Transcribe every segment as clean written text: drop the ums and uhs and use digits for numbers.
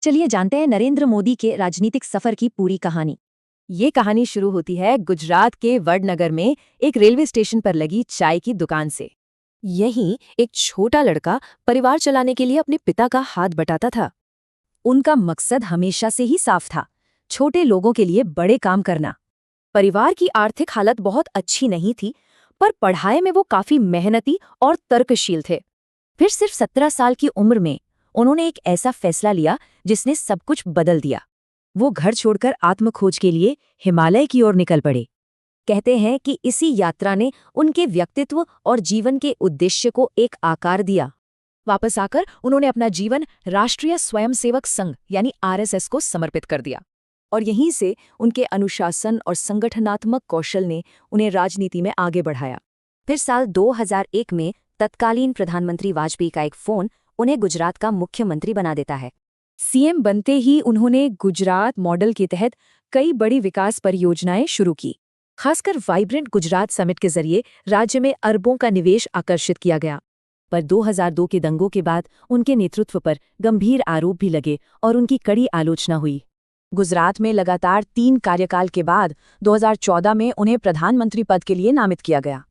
चलिए जानते हैं नरेंद्र मोदी के राजनीतिक सफर की पूरी कहानी। ये कहानी शुरू होती है गुजरात के वडनगर में एक रेलवे स्टेशन पर लगी चाय की दुकान से। यहीं एक छोटा लड़का परिवार चलाने के लिए अपने पिता का हाथ बटाता था। उनका मकसद हमेशा से ही साफ था, छोटे लोगों के लिए बड़े काम करना। परिवार की आर्थिक हालत बहुत अच्छी नहीं थी, पर पढ़ाई में वो काफी मेहनती और तर्कशील थे। फिर सिर्फ 17 साल की उम्र में उन्होंने एक ऐसा फैसला लिया जिसने सब कुछ बदल दिया। वो घर छोड़कर आत्मखोज के लिए हिमालय की ओर निकल पड़े। कहते हैं कि इसी यात्रा ने उनके व्यक्तित्व और जीवन के उद्देश्य को एक आकार दिया। वापस आकर उन्होंने अपना जीवन राष्ट्रीय स्वयंसेवक संघ यानी आरएसएस को समर्पित कर दिया। और यहीं से उनके अनुशासन और संगठनात्मक कौशल ने उन्हें राजनीति में आगे बढ़ाया। फिर साल 2001 में तत्कालीन प्रधानमंत्री वाजपेयी का एक फोन उन्हें गुजरात का मुख्यमंत्री बना देता है। सीएम बनते ही उन्होंने गुजरात मॉडल के तहत कई बड़ी विकास परियोजनाएं शुरू की। खासकर वाइब्रेंट गुजरात समिट के जरिए राज्य में अरबों का निवेश आकर्षित किया गया। पर 2002 के दंगों के बाद उनके नेतृत्व पर गंभीर आरोप भी लगे और उनकी कड़ी आलोचना हुई। गुजरात में लगातार 3 कार्यकाल के बाद 2014 में उन्हें प्रधानमंत्री पद के लिए नामित किया गया।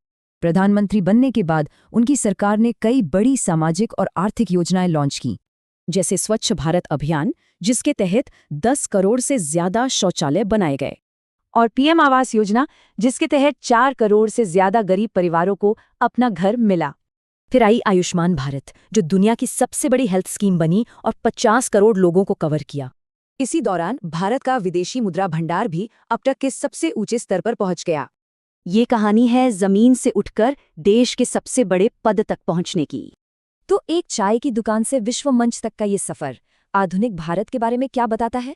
प्रधानमंत्री बनने के बाद उनकी सरकार ने कई बड़ी सामाजिक और आर्थिक योजनाएं लॉन्च की, जैसे स्वच्छ भारत अभियान, जिसके तहत 10 करोड़ से ज्यादा शौचालय बनाए गए, और पीएम आवास योजना, जिसके तहत 4 करोड़ से ज्यादा गरीब परिवारों को अपना घर मिला। फिर आई आयुष्मान भारत, जो दुनिया की सबसे बड़ी हेल्थ स्कीम बनी और 50 करोड़ लोगों को कवर किया। इसी दौरान भारत का विदेशी मुद्रा भंडार भी अब तक के सबसे ऊंचे स्तर पर पहुंच गया। ये कहानी है जमीन से उठकर देश के सबसे बड़े पद तक पहुंचने की। तो एक चाय की दुकान से विश्व मंच तक का ये सफर आधुनिक भारत के बारे में क्या बताता है?